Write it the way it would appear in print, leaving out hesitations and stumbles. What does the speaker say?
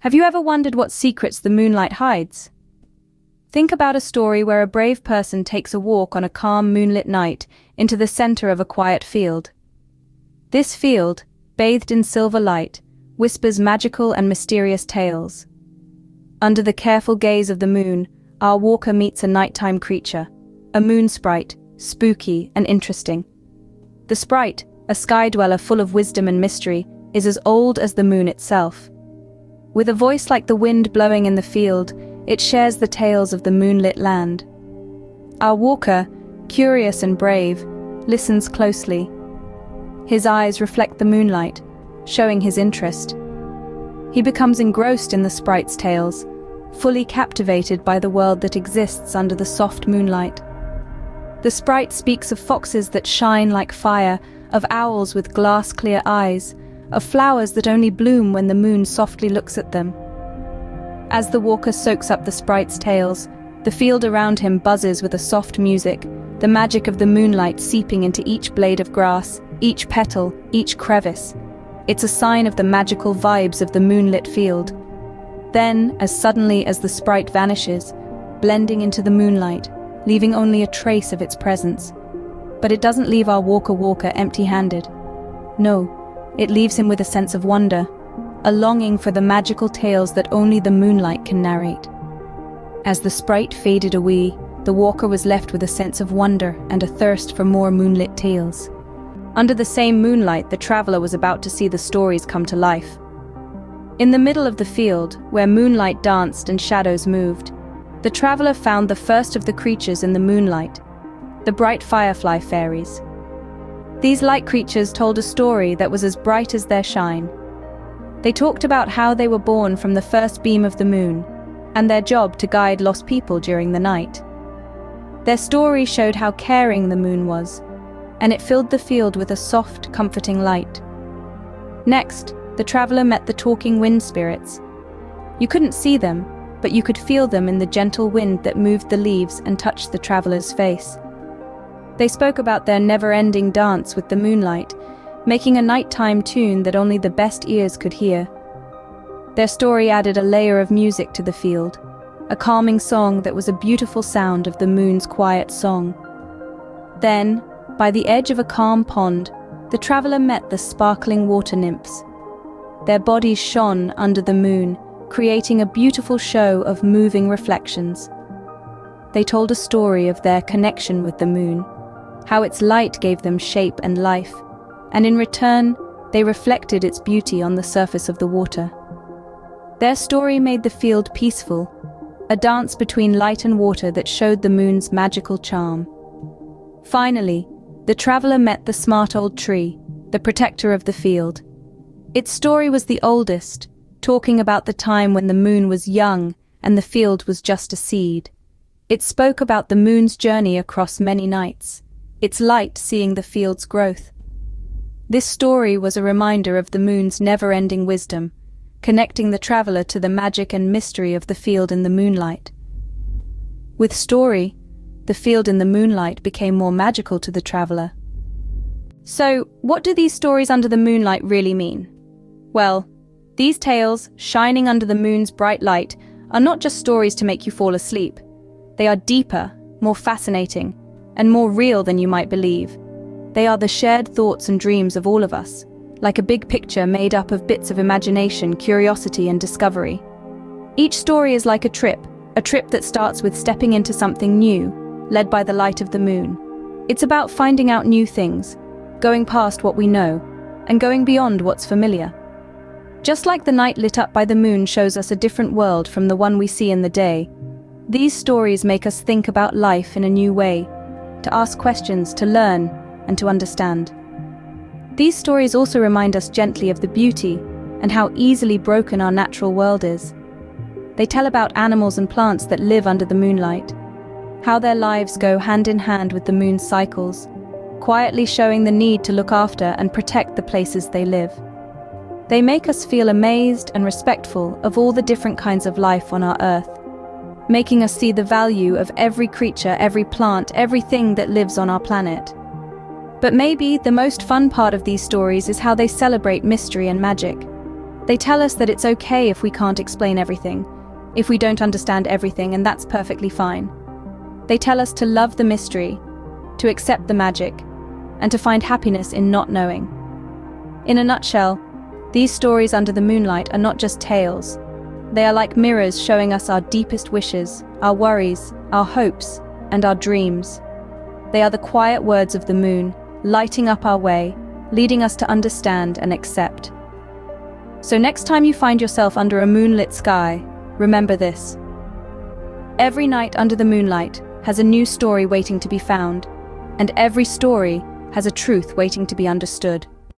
Have you ever wondered what secrets the moonlight hides? Think about a story where a brave person takes a walk on a calm moonlit night into the center of a quiet field. This field, bathed in silver light, whispers magical and mysterious tales. Under the careful gaze of the moon, our walker meets a nighttime creature, a moon sprite, spooky and interesting. The sprite, a sky dweller full of wisdom and mystery, is as old as the moon itself. With a voice like the wind blowing in the field, it shares the tales of the moonlit land. Our walker, curious and brave, listens closely. His eyes reflect the moonlight, showing his interest. He becomes engrossed in the sprite's tales, fully captivated by the world that exists under the soft moonlight. The sprite speaks of foxes that shine like fire, of owls with glass-clear eyes, of flowers that only bloom when the moon softly looks at them. As the walker soaks up the sprite's tales, the field around him buzzes with a soft music, the magic of the moonlight seeping into each blade of grass, each petal, each crevice. It's a sign of the magical vibes of the moonlit field. Then, as suddenly as the sprite vanishes, blending into the moonlight, leaving only a trace of its presence. But it doesn't leave our walker empty-handed. No. It leaves him with a sense of wonder, a longing for the magical tales that only the moonlight can narrate. As the sprite faded away, the walker was left with a sense of wonder and a thirst for more moonlit tales. Under the same moonlight, the traveler was about to see the stories come to life. In the middle of the field, where moonlight danced and shadows moved, the traveler found the first of the creatures in the moonlight, the bright firefly fairies. These light creatures told a story that was as bright as their shine. They talked about how they were born from the first beam of the moon, and their job to guide lost people during the night. Their story showed how caring the moon was, and it filled the field with a soft, comforting light. Next, the traveler met the talking wind spirits. You couldn't see them, but you could feel them in the gentle wind that moved the leaves and touched the traveler's face. They spoke about their never-ending dance with the moonlight, making a nighttime tune that only the best ears could hear. Their story added a layer of music to the field, a calming song that was a beautiful sound of the moon's quiet song. Then, by the edge of a calm pond, the traveler met the sparkling water nymphs. Their bodies shone under the moon, creating a beautiful show of moving reflections. They told a story of their connection with the moon, how its light gave them shape and life, and in return, they reflected its beauty on the surface of the water. Their story made the field peaceful, a dance between light and water that showed the moon's magical charm. Finally, the traveler met the smart old tree, the protector of the field. Its story was the oldest, talking about the time when the moon was young and the field was just a seed. It spoke about the moon's journey across many nights, its light seeing the field's growth. This story was a reminder of the moon's never-ending wisdom, connecting the traveler to the magic and mystery of the field in the moonlight. With story, the field in the moonlight became more magical to the traveler. So, what do these stories under the moonlight really mean? Well, these tales, shining under the moon's bright light, are not just stories to make you fall asleep. They are deeper, more fascinating, and more real than you might believe. They are the shared thoughts and dreams of all of us, like a big picture made up of bits of imagination, curiosity, and discovery. Each story is like a trip that starts with stepping into something new, led by the light of the moon. It's about finding out new things, going past what we know, and going beyond what's familiar. Just like the night lit up by the moon shows us a different world from the one we see in the day, these stories make us think about life in a new way, to ask questions, to learn, and to understand. These stories also remind us gently of the beauty and how easily broken our natural world is. They tell about animals and plants that live under the moonlight, how their lives go hand in hand with the moon's cycles, quietly showing the need to look after and protect the places they live. They make us feel amazed and respectful of all the different kinds of life on our earth, making us see the value of every creature, every plant, everything that lives on our planet. But maybe the most fun part of these stories is how they celebrate mystery and magic. They tell us that it's okay if we can't explain everything, if we don't understand everything, and that's perfectly fine. They tell us to love the mystery, to accept the magic, and to find happiness in not knowing. In a nutshell, these stories under the moonlight are not just tales. They are like mirrors showing us our deepest wishes, our worries, our hopes, and our dreams. They are the quiet words of the moon, lighting up our way, leading us to understand and accept. So next time you find yourself under a moonlit sky, remember this. Every night under the moonlight has a new story waiting to be found, and every story has a truth waiting to be understood.